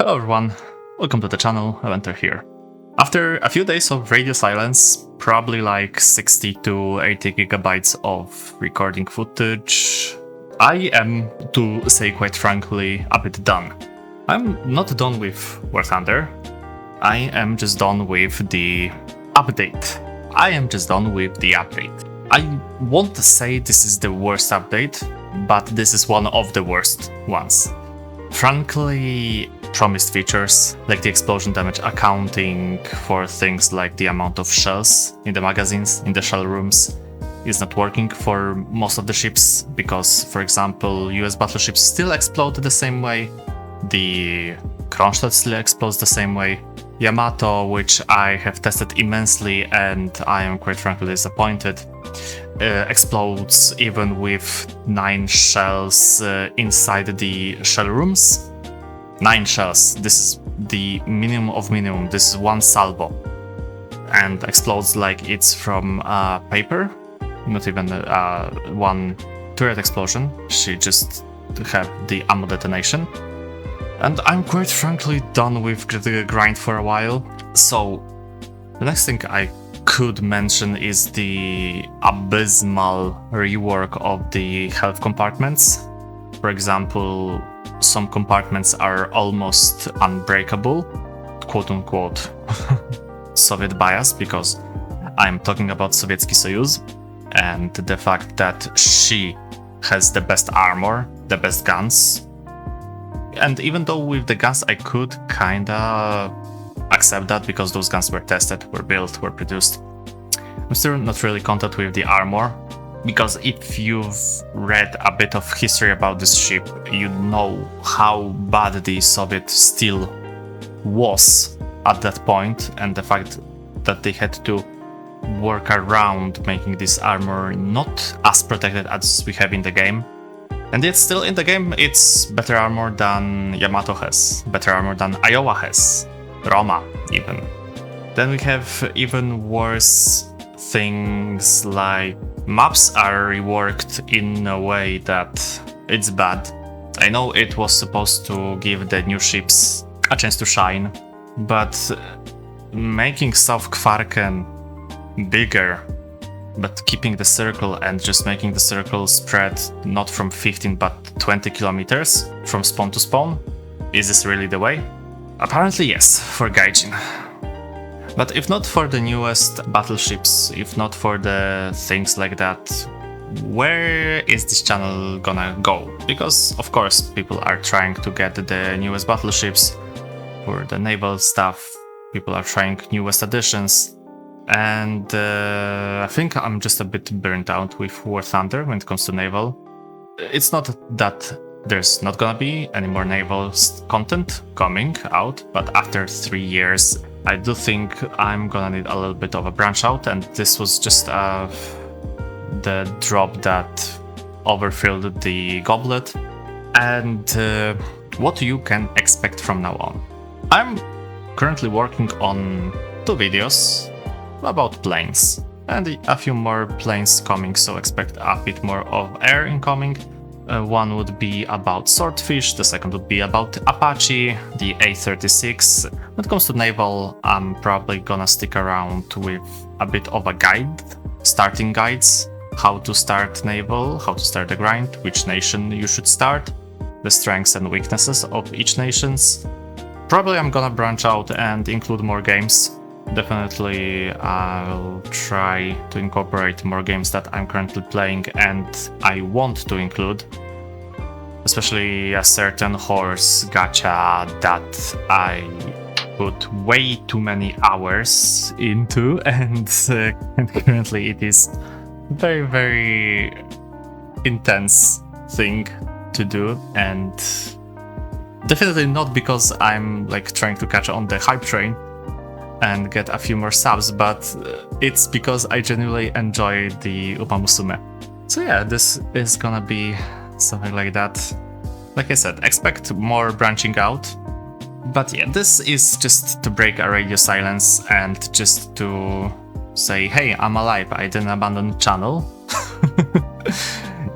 Hello everyone, welcome to the channel, Leviathans here. After a few days of radio silence, probably like 60 to 80 gigabytes of recording footage, I am, to say quite frankly, a bit done. I'm not done with War Thunder, I am just done with the update. I won't say this is the worst update, but this is one of the worst ones. Frankly, promised features like the explosion damage accounting for things like the amount of shells in the magazines, in the shell rooms, is not working for most of the ships because, for example, US battleships still explode the same way, the Kronstadt still explodes the same way, Yamato, which I have tested immensely and I am quite frankly disappointed, explodes even with 9 shells inside the shell rooms. 9 shells, this is the minimum of minimum, this is one salvo, and explodes like it's from paper, not even one turret explosion, she just have the ammo detonation. And I'm quite frankly done with the grind for a while, so the next thing I could mention is the abysmal rework of the health compartments. For example, some compartments are almost unbreakable, quote-unquote Soviet bias, because I'm talking about Sovietsky Soyuz, and the fact that she has the best armor, the best guns. And even though with the guns I could kinda accept that because those guns were tested, were built, were produced, I'm still not really content with the armor, because if you've read a bit of history about this ship, you know how bad the Soviet steel was at that point, and the fact that they had to work around making this armor not as protected as we have in the game. And yet still in the game it's better armor than Yamato has, better armor than Iowa has, Roma even. Then we have even worse things like maps are reworked in a way that it's bad. I know it was supposed to give the new ships a chance to shine, but making South Kvarken bigger, but keeping the circle and just making the circle spread not from 15 but 20 kilometers from spawn to spawn, is this really the way? Apparently yes, for Gaijin. But if not for the newest battleships, if not for the things like that, where is this channel gonna go? Because of course people are trying to get the newest battleships for the naval stuff, people are trying newest additions, and I think I'm just a bit burnt out with War Thunder when it comes to naval. It's not that there's not gonna be any more naval content coming out, but after 3 years I do think I'm gonna need a little bit of a branch out, and this was just the drop that overfilled the goblet, and what you can expect from now on. I'm currently working on 2 videos about planes, and a few more planes coming, so expect a bit more of air incoming. One would be about Swordfish, the second would be about Apache, the A-36. When it comes to naval, I'm probably gonna stick around with a bit of a guide, starting guides, how to start naval, how to start the grind, which nation you should start, the strengths and weaknesses of each nations. Probably I'm gonna branch out and include more games. Definitely I'll try to incorporate more games that I'm currently playing and I want to include, especially a certain horse gacha that I put way too many hours into, and currently it is very, very intense thing to do, and definitely not because I'm like trying to catch on the hype train and get a few more subs, but it's because I genuinely enjoy the Uma Musume. So yeah, this is gonna be something like that. Like I said, expect more branching out. But yeah, this is just to break a radio silence and just to say, hey, I'm alive, I didn't abandon the channel.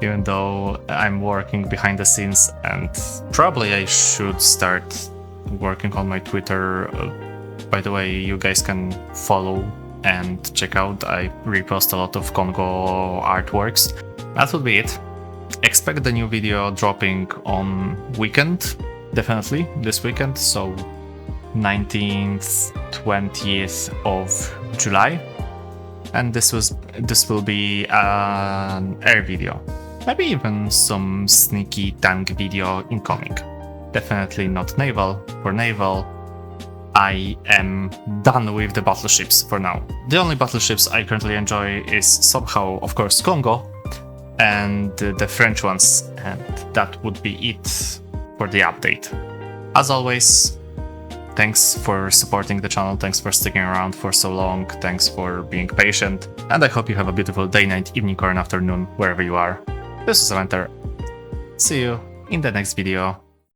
Even though I'm working behind the scenes, and probably I should start working on my Twitter. By the way, you guys can follow and check out. I repost a lot of Congo artworks. That would be it. Expect the new video dropping on weekend, definitely this weekend, so 19th, 20th of July. And this will be an air video. Maybe even some sneaky tank video incoming. Definitely not naval. For naval, I am done with the battleships for now. The only battleships I currently enjoy is somehow, of course, Congo and the French ones, and that would be it for the update. As always, thanks for supporting the channel, thanks for sticking around for so long, thanks for being patient, and I hope you have a beautiful day, night, evening, or an afternoon, wherever you are. This is Ranter. See you in the next video.